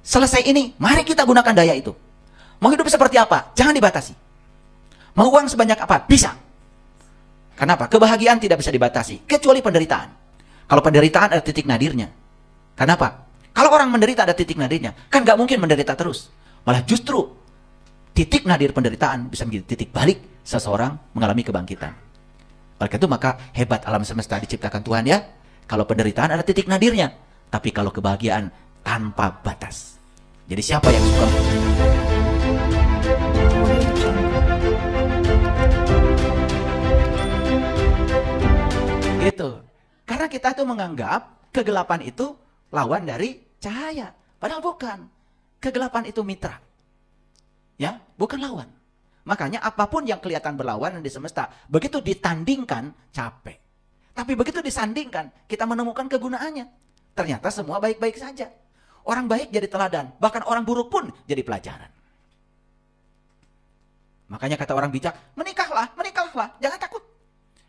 Selesai ini, mari kita gunakan daya itu. Mau hidup seperti apa? Jangan dibatasi. Mau uang sebanyak apa? Bisa. Kenapa? Kebahagiaan tidak bisa dibatasi, kecuali penderitaan. Kalau penderitaan ada titik nadirnya. Kenapa? Kalau orang menderita ada titik nadirnya, kan gak mungkin menderita terus. Malah justru titik nadir penderitaan bisa menjadi titik balik seseorang mengalami kebangkitan. Oleh itu maka hebat alam semesta diciptakan Tuhan ya. Kalau penderitaan ada titik nadirnya, tapi kalau kebahagiaan tanpa batas. Jadi siapa yang suka? Gitu. Karena kita tuh menganggap kegelapan itu lawan dari cahaya. Padahal bukan. Kegelapan itu mitra. Ya, bukan lawan. Makanya apapun yang kelihatan berlawanan di semesta, begitu ditandingkan capek. Tapi begitu disandingkan, kita menemukan kegunaannya. Ternyata semua baik-baik saja. Orang baik jadi teladan, bahkan orang buruk pun jadi pelajaran. Makanya kata orang bijak, menikahlah, menikahlah, jangan takut.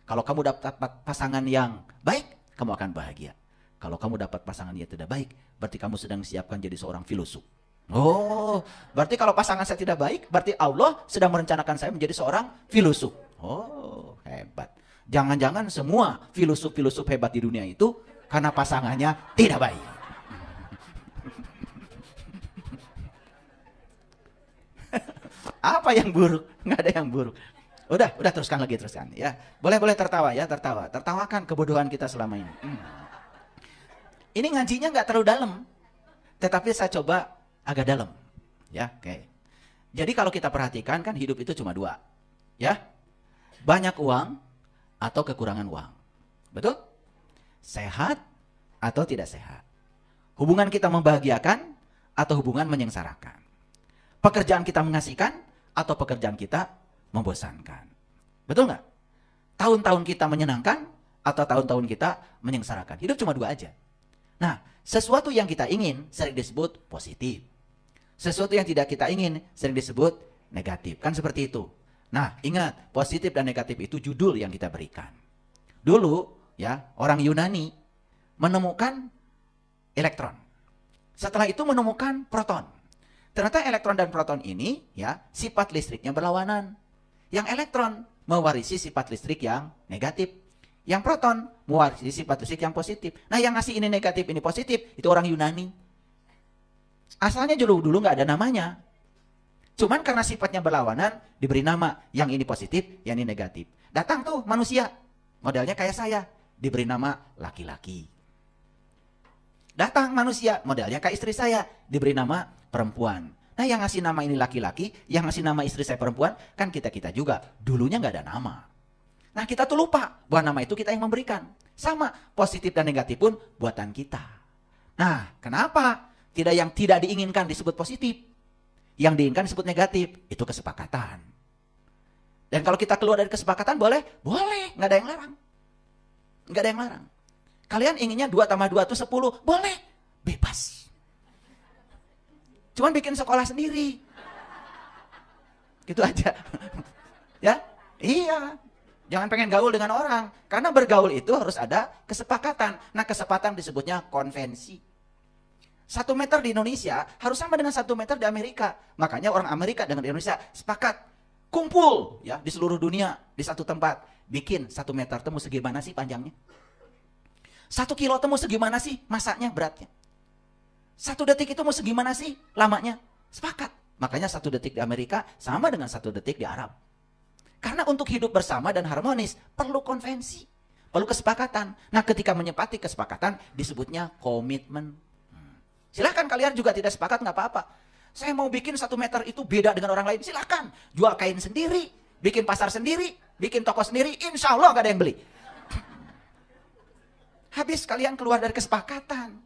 Kalau kamu dapat pasangan yang baik, kamu akan bahagia. Kalau kamu dapat pasangan yang tidak baik, berarti kamu sedang siapkan jadi seorang filosof. Oh, berarti kalau pasangan saya tidak baik, berarti Allah sedang merencanakan saya menjadi seorang filosof. Oh, hebat. Jangan-jangan semua filosof-filosof hebat di dunia itu karena pasangannya tidak baik. Apa yang buruk? Nggak ada yang buruk. Udah teruskan lagi, teruskan ya. Boleh tertawa ya, tertawa. Tertawakan kebodohan kita selama ini. Ini ngajinya nggak terlalu dalam, tetapi saya coba agak dalam, ya. Oke. Jadi kalau kita perhatikan kan hidup itu cuma dua, ya. Banyak uang atau kekurangan uang, betul? Sehat atau tidak sehat. Hubungan kita membahagiakan atau hubungan menyengsarakan. Pekerjaan kita mengasihkan atau pekerjaan kita membosankan. Betul nggak? Tahun-tahun kita menyenangkan atau tahun-tahun kita menyengsarakan. Hidup cuma dua aja. Nah, sesuatu yang kita ingin sering disebut positif. Sesuatu yang tidak kita ingin sering disebut negatif. Kan seperti itu. Nah, ingat, positif dan negatif itu judul yang kita berikan. Dulu, ya, orang Yunani menemukan elektron. Setelah itu menemukan proton. Ternyata elektron dan proton ini, ya, sifat listriknya berlawanan. Yang elektron mewarisi sifat listrik yang negatif. Yang proton mewarisi sifat listrik yang positif. Nah, yang ngasih ini negatif, ini positif, itu orang Yunani. Asalnya dulu nggak ada namanya. Cuman karena sifatnya berlawanan, diberi nama. Yang ini positif, yang ini negatif. Datang tuh manusia, modelnya kayak saya, diberi nama laki-laki. Datang manusia, modelnya kayak istri saya, diberi nama perempuan. Nah, yang ngasih nama ini laki-laki, yang ngasih nama istri saya perempuan, kan kita-kita juga. Dulunya nggak ada nama. Nah, kita tuh lupa bahwa nama itu kita yang memberikan. Sama, positif dan negatif pun buatan kita. Nah, kenapa? Yang tidak diinginkan disebut positif. Yang diinginkan disebut negatif. Itu kesepakatan. Dan kalau kita keluar dari kesepakatan boleh? Boleh, nggak ada yang larang. Nggak ada yang larang. Kalian inginnya 2 tambah 2 itu 10? Boleh, bebas. Cuman bikin sekolah sendiri. Gitu aja. Ya, iya. Jangan pengen gaul dengan orang. Karena bergaul itu harus ada kesepakatan. Nah, kesepakatan disebutnya konvensi. 1 meter di Indonesia harus sama dengan 1 meter di Amerika. Makanya orang Amerika dengan Indonesia sepakat. Kumpul ya di seluruh dunia di satu tempat. Bikin 1 meter temu segimana sih panjangnya. 1 kilo temu segimana sih masaknya, beratnya. 1 detik itu mau segimana sih lamanya. Sepakat. Makanya 1 detik di Amerika sama dengan 1 detik di Arab. Karena untuk hidup bersama dan harmonis, perlu konvensi, perlu kesepakatan. Nah, ketika menyepakati kesepakatan, disebutnya komitmen. Silahkan kalian juga tidak sepakat, nggak apa-apa. Saya mau bikin 1 meter itu beda dengan orang lain, silahkan. Jual kain sendiri, bikin pasar sendiri, bikin toko sendiri, insya Allah nggak ada yang beli. Habis kalian keluar dari kesepakatan.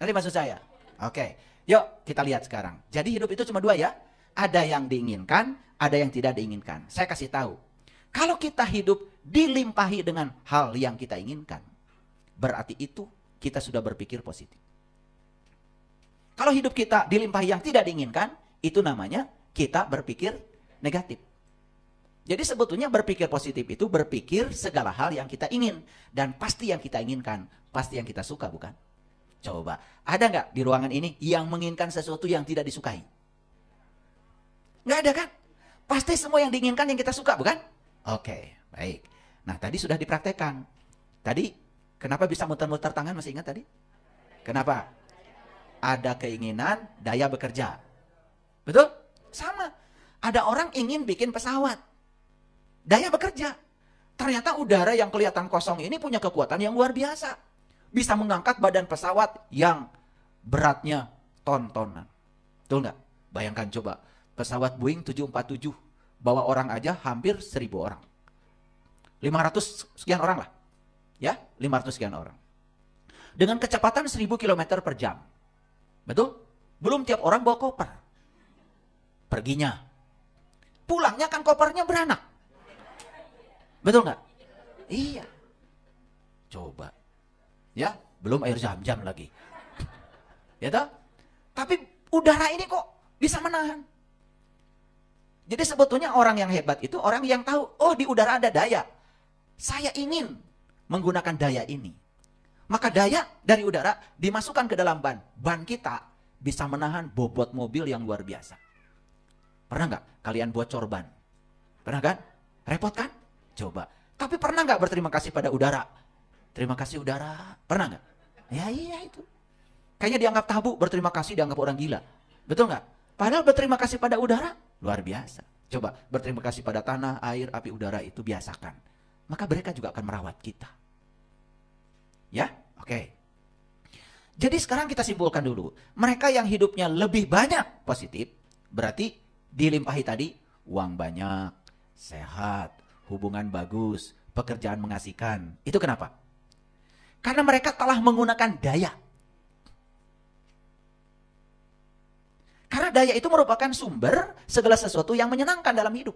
Ngerti maksud saya? Oke, yuk kita lihat sekarang. Jadi hidup itu cuma 2 ya. Ada yang diinginkan, ada yang tidak diinginkan. Saya kasih tahu. Kalau kita hidup dilimpahi dengan hal yang kita inginkan, berarti itu kita sudah berpikir positif. Kalau hidup kita dilimpahi yang tidak diinginkan, itu namanya kita berpikir negatif. Jadi sebetulnya berpikir positif itu berpikir segala hal yang kita ingin. Dan pasti yang kita inginkan, pasti yang kita suka, bukan? Coba, ada nggak di ruangan ini yang menginginkan sesuatu yang tidak disukai? Nggak ada kan? Pasti semua yang diinginkan yang kita suka, bukan? Oke, baik. Nah, tadi sudah dipraktekkan. Tadi, kenapa bisa muter-muter tangan, masih ingat tadi? Kenapa? Ada keinginan, daya bekerja. Betul? Sama. Ada orang ingin bikin pesawat. Daya bekerja. Ternyata udara yang kelihatan kosong ini punya kekuatan yang luar biasa. Bisa mengangkat badan pesawat yang beratnya ton-tonan. Betul nggak? Bayangkan coba, pesawat Boeing 747 bawa orang aja hampir 1.000 orang. 500 sekian orang lah. Ya, 500 sekian orang. Dengan kecepatan 1.000 km per jam. Betul? Belum tiap orang bawa koper. Perginya. Pulangnya kan kopernya beranak. Betul nggak? Iya. Coba. Ya, belum air zam-zam lagi. Ya toh? Tapi udara ini kok bisa menahan. Jadi sebetulnya orang yang hebat itu orang yang tahu, oh di udara ada daya. Saya ingin menggunakan daya ini. Maka daya dari udara dimasukkan ke dalam ban. Ban kita bisa menahan bobot mobil yang luar biasa. Pernah nggak kalian bocor ban? Pernah kan? Repot kan? Coba. Tapi pernah nggak berterima kasih pada udara? Terima kasih udara. Pernah nggak? Ya iya itu. Kayaknya dianggap tabu, berterima kasih dianggap orang gila. Betul nggak? Padahal berterima kasih pada udara, luar biasa. Coba berterima kasih pada tanah, air, api, udara itu biasakan. Maka mereka juga akan merawat kita. Ya? Oke. Jadi sekarang kita simpulkan dulu. Mereka yang hidupnya lebih banyak positif, berarti dilimpahi tadi, uang banyak, sehat, hubungan bagus, pekerjaan mengasihkan. Itu kenapa? Karena mereka telah menggunakan daya. Karena daya itu merupakan sumber segala sesuatu yang menyenangkan dalam hidup.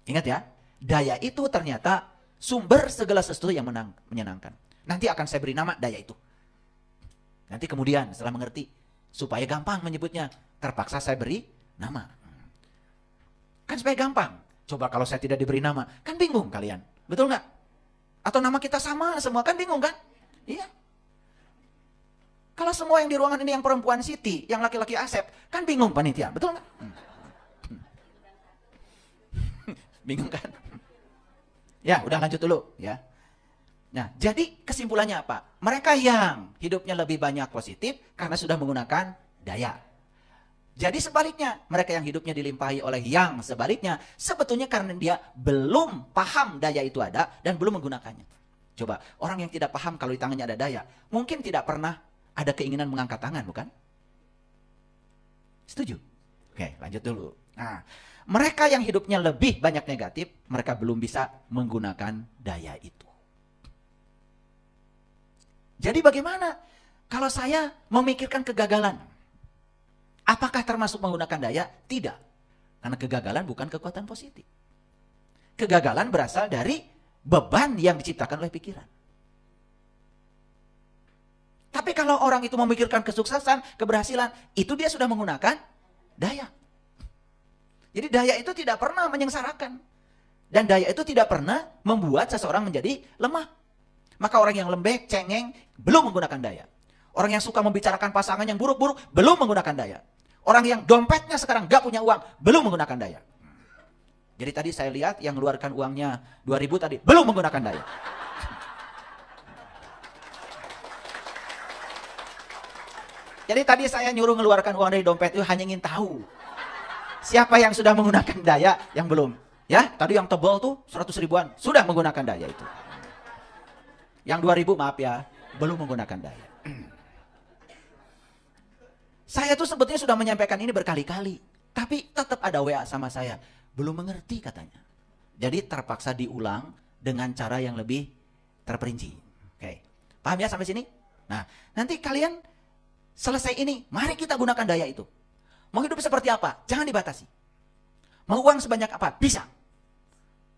Ingat ya, daya itu ternyata sumber segala sesuatu yang menyenangkan. Nanti akan saya beri nama daya itu. Nanti kemudian setelah mengerti, supaya gampang menyebutnya, terpaksa saya beri nama. Kan supaya gampang. Coba kalau saya tidak diberi nama, kan bingung kalian. Betul nggak? Atau nama kita sama semua, kan bingung kan? Iya. Kalau semua yang di ruangan ini yang perempuan Siti, yang laki-laki Asep, kan bingung panitia, betul nggak? Bingung kan? Ya, udah lanjut dulu ya. Nah, jadi kesimpulannya apa? Mereka yang hidupnya lebih banyak positif karena sudah menggunakan daya. Jadi sebaliknya, mereka yang hidupnya dilimpahi oleh yang sebaliknya, sebetulnya karena dia belum paham daya itu ada dan belum menggunakannya. Coba, orang yang tidak paham kalau di tangannya ada daya, mungkin tidak pernah ada keinginan mengangkat tangan, bukan? Setuju? Oke, lanjut dulu. Nah, mereka yang hidupnya lebih banyak negatif, mereka belum bisa menggunakan daya itu. Jadi bagaimana kalau saya memikirkan kegagalan? Apakah termasuk menggunakan daya? Tidak. Karena kegagalan bukan kekuatan positif. Kegagalan berasal dari beban yang diciptakan oleh pikiran. Tapi kalau orang itu memikirkan kesuksesan, keberhasilan, itu dia sudah menggunakan daya. Jadi daya itu tidak pernah menyengsarakan. Dan daya itu tidak pernah membuat seseorang menjadi lemah. Maka orang yang lembek, cengeng, belum menggunakan daya. Orang yang suka membicarakan pasangan yang buruk-buruk, belum menggunakan daya. Orang yang dompetnya sekarang gak punya uang, belum menggunakan daya. Jadi tadi saya lihat yang mengeluarkan uangnya 2.000 tadi, belum menggunakan daya. Jadi tadi saya nyuruh mengeluarkan uang dari dompet itu hanya ingin tahu. Siapa yang sudah menggunakan daya, yang belum. Ya, tadi yang tebal tuh 100 ribuan, sudah menggunakan daya itu. Yang 2.000 maaf ya, belum menggunakan daya. Saya tuh sebetulnya sudah menyampaikan ini berkali-kali. Tapi tetap ada WA sama saya. Belum mengerti katanya. Jadi terpaksa diulang dengan cara yang lebih terperinci. Oke. Paham ya sampai sini? Nah, nanti kalian selesai ini, mari kita gunakan daya itu. Mau hidup seperti apa? Jangan dibatasi. Mau uang sebanyak apa? Bisa.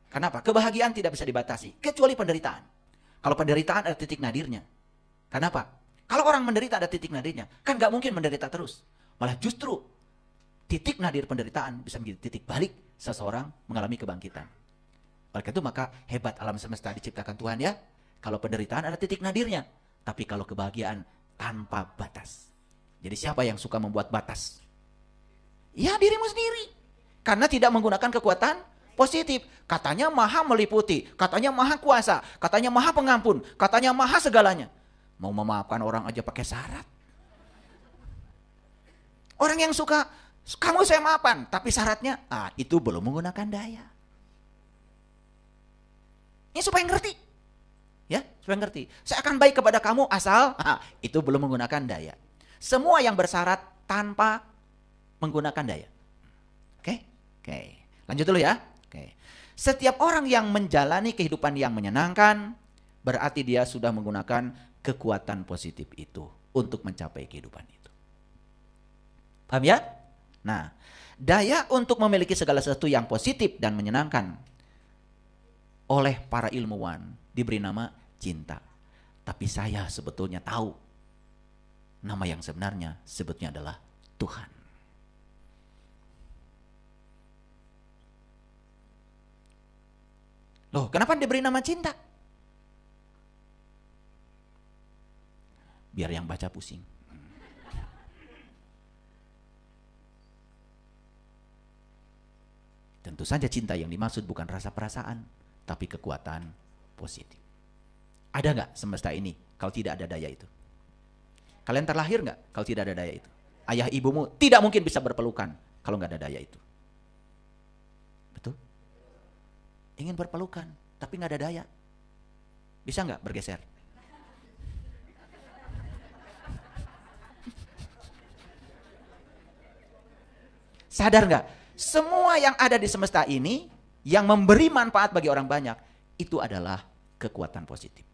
Kenapa? Kebahagiaan tidak bisa dibatasi. Kecuali penderitaan. Kalau penderitaan ada titik nadirnya. Kenapa? Kalau orang menderita ada titik nadirnya, kan gak mungkin menderita terus. Malah justru titik nadir penderitaan bisa menjadi titik balik seseorang mengalami kebangkitan. Oleh itu maka hebat alam semesta diciptakan Tuhan ya. Kalau penderitaan ada titik nadirnya. Tapi kalau kebahagiaan tanpa batas. Jadi siapa yang suka membuat batas? Ya dirimu sendiri. Karena tidak menggunakan kekuatan positif. Katanya maha meliputi, katanya maha kuasa, katanya maha pengampun, katanya maha segalanya. Mau memaafkan orang aja pakai syarat. Orang yang suka, kamu saya maafkan, tapi syaratnya, itu belum menggunakan daya. Ini supaya ngerti. Ya, supaya ngerti. Saya akan baik kepada kamu asal, itu belum menggunakan daya. Semua yang bersyarat tanpa menggunakan daya. Oke? Lanjut dulu ya. Oke. Setiap orang yang menjalani kehidupan yang menyenangkan, berarti dia sudah menggunakan kekuatan positif itu untuk mencapai kehidupan itu. Paham ya? Nah, daya untuk memiliki segala sesuatu yang positif dan menyenangkan oleh para ilmuwan diberi nama cinta. Tapi saya sebetulnya tahu nama yang sebenarnya sebetulnya adalah Tuhan. Loh, kenapa diberi nama cinta? Biar yang baca pusing. Tentu saja cinta yang dimaksud bukan rasa perasaan, tapi kekuatan positif. Ada nggak semesta ini kalau tidak ada daya itu? Kalian terlahir nggak kalau tidak ada daya itu? Ayah ibumu tidak mungkin bisa berpelukan kalau nggak ada daya itu. Betul? Ingin berpelukan, tapi nggak ada daya. Bisa nggak bergeser? Sadar nggak? Semua yang ada di semesta ini yang memberi manfaat bagi orang banyak itu adalah kekuatan positif.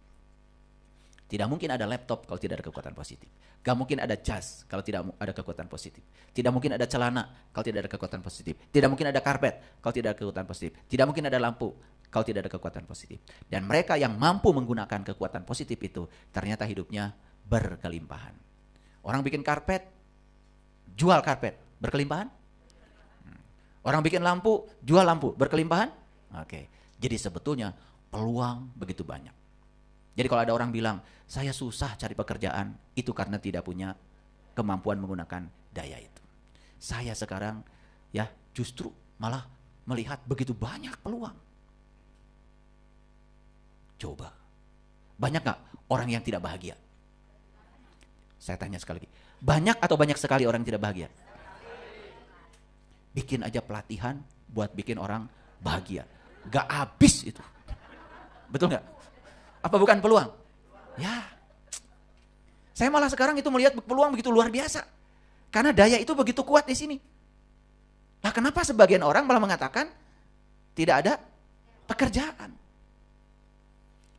Tidak mungkin ada laptop kalau tidak ada kekuatan positif. Gak mungkin ada jas kalau tidak ada kekuatan positif. Tidak mungkin ada celana kalau tidak ada kekuatan positif. Tidak mungkin ada karpet kalau tidak ada kekuatan positif. Tidak mungkin ada lampu kalau tidak ada kekuatan positif. Dan mereka yang mampu menggunakan kekuatan positif itu ternyata hidupnya berkelimpahan. Orang bikin karpet, jual karpet, berkelimpahan? Orang bikin lampu, jual lampu, berkelimpahan? Oke. Jadi sebetulnya peluang begitu banyak. Jadi kalau ada orang bilang, saya susah cari pekerjaan, itu karena tidak punya kemampuan menggunakan daya itu. Saya sekarang ya justru malah melihat begitu banyak peluang. Coba, banyak gak orang yang tidak bahagia? Saya tanya sekali lagi, banyak atau banyak sekali orang yang tidak bahagia? Bikin aja pelatihan buat bikin orang bahagia. Gak habis itu. Betul gak? Apa bukan peluang? Ya. Saya malah sekarang itu melihat peluang begitu luar biasa. Karena daya itu begitu kuat di sini. Nah, kenapa sebagian orang malah mengatakan tidak ada pekerjaan?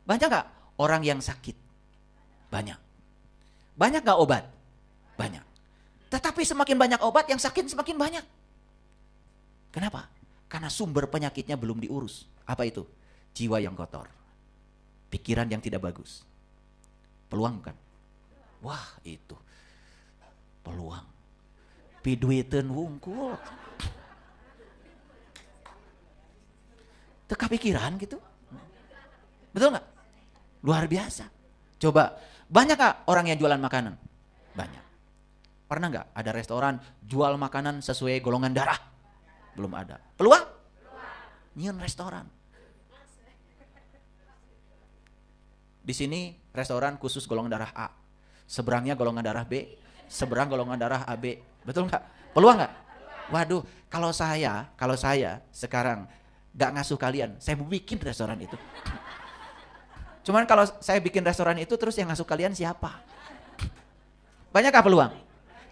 Banyak gak orang yang sakit? Banyak. Banyak gak obat? Banyak. Tetapi semakin banyak obat, yang sakit semakin banyak. Kenapa? Karena sumber penyakitnya belum diurus. Apa itu? Jiwa yang kotor. Pikiran yang tidak bagus. Peluang bukan? Wah, itu. Peluang. Piduiteun wungkul. Teka pikiran gitu. Betul gak? Luar biasa. Coba, banyak gak orang yang jualan makanan? Banyak. Pernah gak ada restoran jual makanan sesuai golongan darah? Belum ada. Peluang? Nyiun restoran. Di sini restoran khusus golongan darah A. Seberangnya golongan darah B. Seberang golongan darah AB. Betul nggak? Peluang nggak? Waduh, kalau saya sekarang nggak ngasuh kalian, saya mau bikin restoran itu. Cuman kalau saya bikin restoran itu terus yang ngasuh kalian siapa? Banyakkah peluang?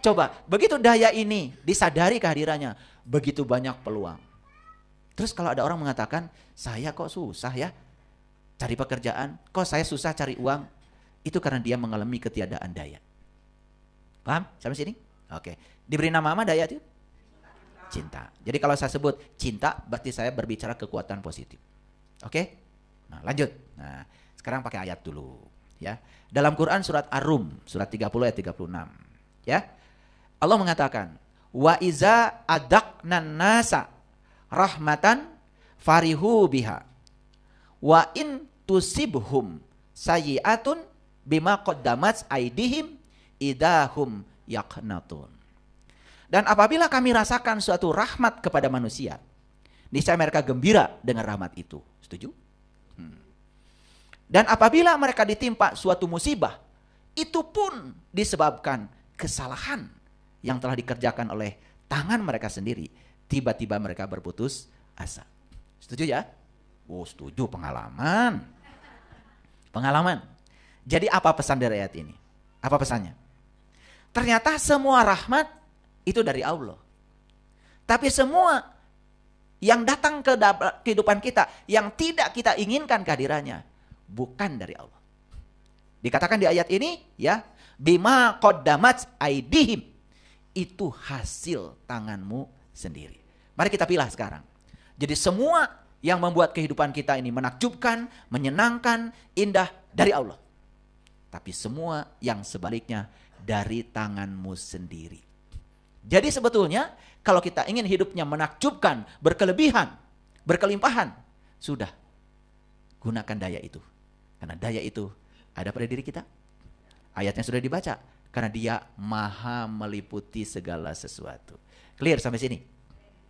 Coba, begitu daya ini disadari kehadirannya, begitu banyak peluang. Terus kalau ada orang mengatakan, saya kok susah ya cari pekerjaan, kok saya susah cari uang, itu karena dia mengalami ketiadaan daya. Paham sampai sini? Oke. Diberi nama apa daya itu? Cinta. Jadi kalau saya sebut cinta, berarti saya berbicara kekuatan positif. Oke? Nah, lanjut. Nah, sekarang pakai ayat dulu. Ya. Dalam Quran surat Ar-Rum, surat 30 ayat 36. Ya. Allah mengatakan, wa iza adaqnan nasa rahmatan farihu biha wa in tusibhum sayyi'atun bima qaddamat aydihim idahum yaqnatun. Dan apabila kami rasakan suatu rahmat kepada manusia, niscaya mereka gembira dengan rahmat itu. Setuju? Dan apabila mereka ditimpa suatu musibah, itu pun disebabkan kesalahan yang telah dikerjakan oleh tangan mereka sendiri. Tiba-tiba mereka berputus asa. Setuju ya? Oh, setuju, pengalaman. Pengalaman. Jadi apa pesan dari ayat ini? Apa pesannya? Ternyata semua rahmat itu dari Allah. Tapi semua yang datang ke kehidupan kita, yang tidak kita inginkan kehadirannya, bukan dari Allah. Dikatakan di ayat ini, ya, bima qaddamat aydihim, itu hasil tanganmu sendiri. Mari kita pilih sekarang. Jadi semua yang membuat kehidupan kita ini menakjubkan, menyenangkan, indah dari Allah. Tapi semua yang sebaliknya dari tanganmu sendiri. Jadi sebetulnya kalau kita ingin hidupnya menakjubkan, berkelebihan, berkelimpahan, sudah gunakan daya itu. Karena daya itu ada pada diri kita. Ayatnya sudah dibaca. Karena dia maha meliputi segala sesuatu. Clear sampai sini?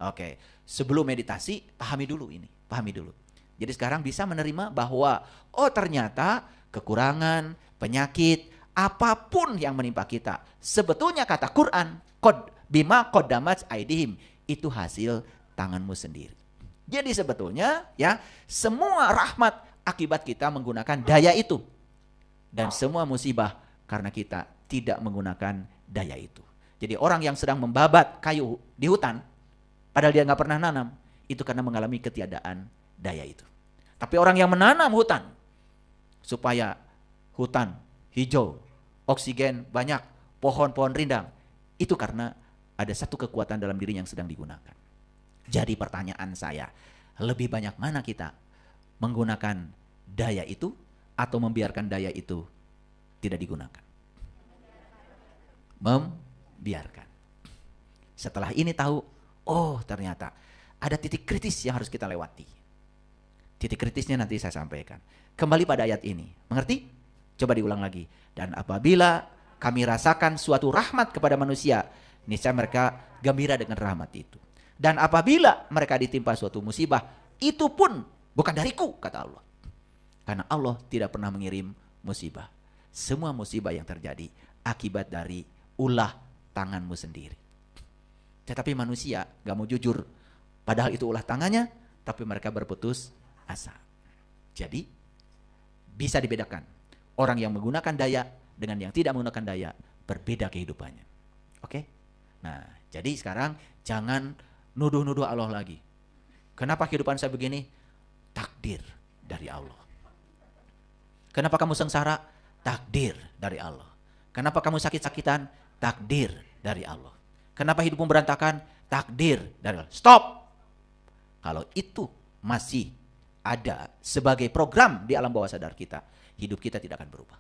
Oke. Sebelum meditasi, pahami dulu ini. Pahami dulu. Jadi sekarang bisa menerima bahwa, oh ternyata kekurangan, penyakit, apapun yang menimpa kita, sebetulnya kata Quran, bima qaddamat aydihim, itu hasil tanganmu sendiri. Jadi sebetulnya ya, semua rahmat akibat kita menggunakan daya itu. Dan semua musibah karena kita tidak menggunakan daya itu. Jadi orang yang sedang membabat kayu di hutan, padahal dia nggak pernah nanam, itu karena mengalami ketiadaan daya itu. Tapi orang yang menanam hutan, supaya hutan hijau, oksigen banyak, pohon-pohon rindang, itu karena ada satu kekuatan dalam diri yang sedang digunakan. Jadi pertanyaan saya, lebih banyak mana kita menggunakan daya itu atau membiarkan daya itu tidak digunakan? Membiarkan. Setelah ini tahu, oh ternyata ada titik kritis yang harus kita lewati. Titik kritisnya nanti saya sampaikan. Kembali pada ayat ini, mengerti? Coba diulang lagi. Dan apabila kami rasakan suatu rahmat kepada manusia, niscaya mereka gembira dengan rahmat itu. Dan apabila mereka ditimpa suatu musibah, itu pun bukan dariku, kata Allah. Karena Allah tidak pernah mengirim musibah. Semua musibah yang terjadi akibat dari ulah tanganmu sendiri. Tetapi manusia gak mau jujur. Padahal itu ulah tangannya, tapi mereka berputus asa. Jadi bisa dibedakan. Orang yang menggunakan daya dengan yang tidak menggunakan daya, berbeda kehidupannya. Oke? Nah, jadi sekarang jangan nuduh-nuduh Allah lagi. Kenapa kehidupan saya begini? Takdir dari Allah. Kenapa kamu sengsara? Takdir dari Allah. Kenapa kamu sakit-sakitan? Takdir dari Allah. Kenapa hidupmu berantakan? Takdir dari Allah. Stop! Kalau itu masih ada sebagai program di alam bawah sadar kita, hidup kita tidak akan berubah.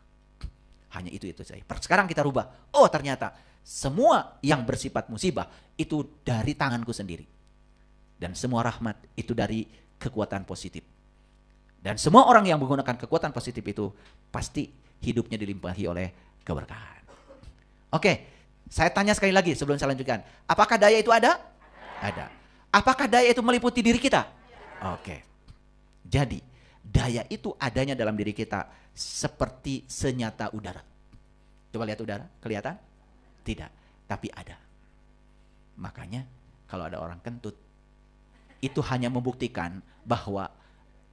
Hanya itu saja. Sekarang kita rubah. Oh ternyata semua yang bersifat musibah itu dari tanganku sendiri. Dan semua rahmat itu dari kekuatan positif. Dan semua orang yang menggunakan kekuatan positif itu pasti hidupnya dilimpahi oleh keberkahan. Oke, saya tanya sekali lagi sebelum saya lanjutkan. Apakah daya itu ada? Ada. Apakah daya itu meliputi diri kita? Oke. Jadi, daya itu adanya dalam diri kita seperti senyata udara. Coba lihat udara, kelihatan? Tidak, tapi ada. Makanya kalau ada orang kentut, itu hanya membuktikan bahwa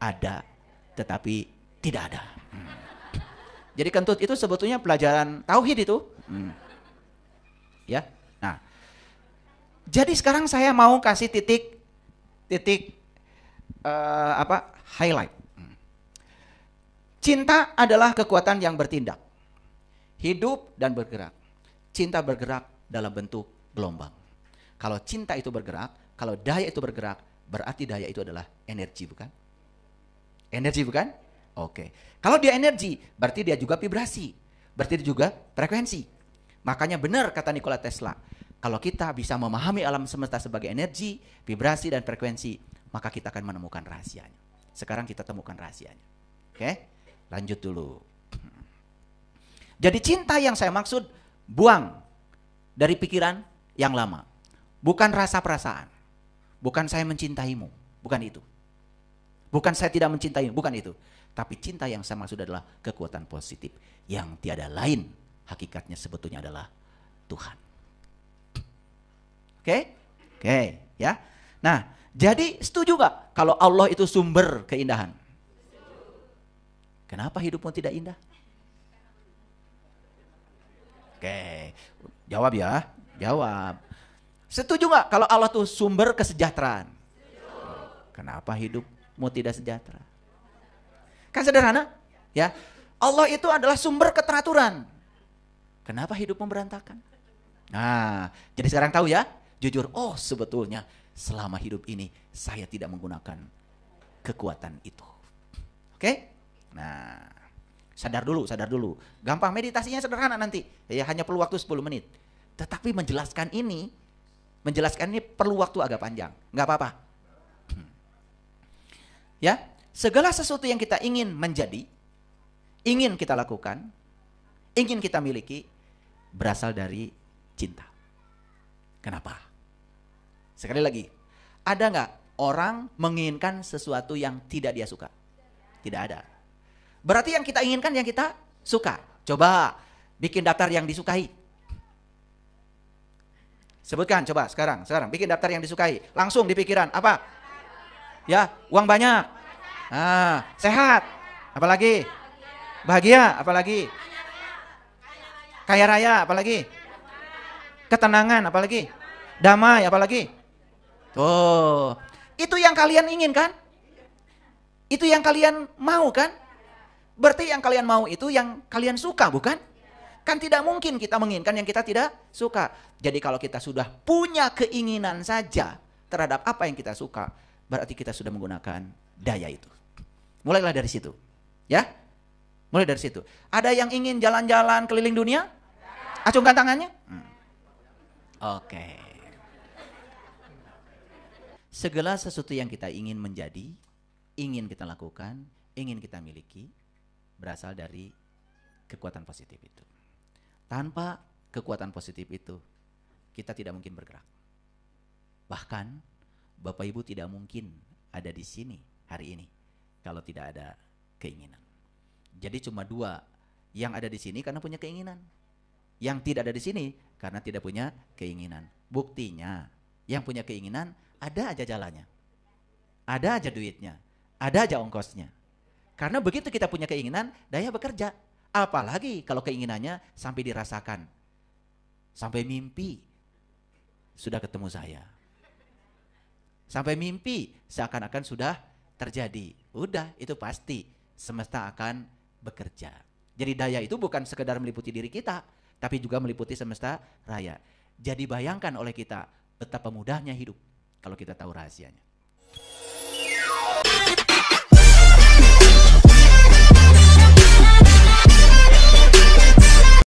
ada tetapi tidak ada. Jadi kentut itu sebetulnya pelajaran tauhid itu. Ya. Nah. Jadi sekarang saya mau kasih titik highlight. Cinta adalah kekuatan yang bertindak, hidup dan bergerak. Cinta bergerak dalam bentuk gelombang. Kalau cinta itu bergerak, kalau daya itu bergerak, berarti daya itu adalah energi, bukan? Energi, bukan? Oke. Kalau dia energi, berarti dia juga vibrasi. Berarti dia juga frekuensi. Makanya benar kata Nikola Tesla, kalau kita bisa memahami alam semesta sebagai energi, vibrasi, dan frekuensi, maka kita akan menemukan rahasianya. Sekarang kita temukan rahasianya. Oke? Lanjut dulu. Jadi cinta yang saya maksud, buang dari pikiran yang lama. Bukan rasa perasaan. Bukan saya mencintaimu. Bukan itu. Bukan saya tidak mencintaimu. Bukan itu. Tapi cinta yang saya maksud adalah kekuatan positif. Yang tiada lain hakikatnya sebetulnya adalah Tuhan. Oke? Oke, ya. Nah, jadi setuju gak kalau Allah itu sumber keindahan? Kenapa hidupmu tidak indah? Oke, jawab ya, jawab. Setuju gak kalau Allah itu sumber kesejahteraan? Kenapa hidupmu tidak sejahtera? Kan sederhana, ya. Allah itu adalah sumber keteraturan. Kenapa hidupmu berantakan? Nah, jadi sekarang tahu ya, jujur, oh sebetulnya selama hidup ini saya tidak menggunakan kekuatan itu. Oke? Nah, sadar dulu. Gampang, meditasinya sederhana nanti. Ya, hanya perlu waktu 10 menit. Tetapi menjelaskan ini perlu waktu agak panjang. Nggak apa-apa. Ya, segala sesuatu yang kita ingin menjadi, ingin kita lakukan, ingin kita miliki, berasal dari cinta. Kenapa? Sekali lagi, ada nggak orang menginginkan sesuatu yang tidak dia suka? Tidak ada. Berarti yang kita inginkan yang kita suka. Coba bikin daftar yang disukai. Sebutkan coba sekarang bikin daftar yang disukai. Langsung di pikiran apa? Ya, uang banyak. Sehat. Apalagi? Bahagia. Apalagi? Kaya raya. Apalagi? Ketenangan. Apalagi? Damai. Apalagi? Tuh, itu yang kalian ingin kan? Itu yang kalian mau kan? Berarti yang kalian mau itu yang kalian suka, bukan? Kan tidak mungkin kita menginginkan yang kita tidak suka. Jadi kalau kita sudah punya keinginan saja terhadap apa yang kita suka, berarti kita sudah menggunakan daya itu. Mulailah dari situ. Ya? Mulai dari situ. Ada yang ingin jalan-jalan keliling dunia? Acungkan tangannya. Oke. Segala sesuatu yang kita ingin menjadi, ingin kita lakukan, ingin kita miliki, berasal dari kekuatan positif itu. Tanpa kekuatan positif itu, kita tidak mungkin bergerak. Bahkan, Bapak Ibu tidak mungkin ada di sini hari ini, kalau tidak ada keinginan. Jadi cuma dua, yang ada di sini karena punya keinginan. Yang tidak ada di sini, karena tidak punya keinginan. Buktinya, yang punya keinginan, ada aja jalannya. Ada aja duitnya, ada aja ongkosnya. Karena begitu kita punya keinginan, daya bekerja. Apalagi kalau keinginannya sampai dirasakan. Sampai mimpi, sudah ketemu saya. Sampai mimpi, seakan-akan sudah terjadi. Udah, itu pasti. Semesta akan bekerja. Jadi daya itu bukan sekedar meliputi diri kita, tapi juga meliputi semesta raya. Jadi bayangkan oleh kita, betapa mudahnya hidup kalau kita tahu rahasianya.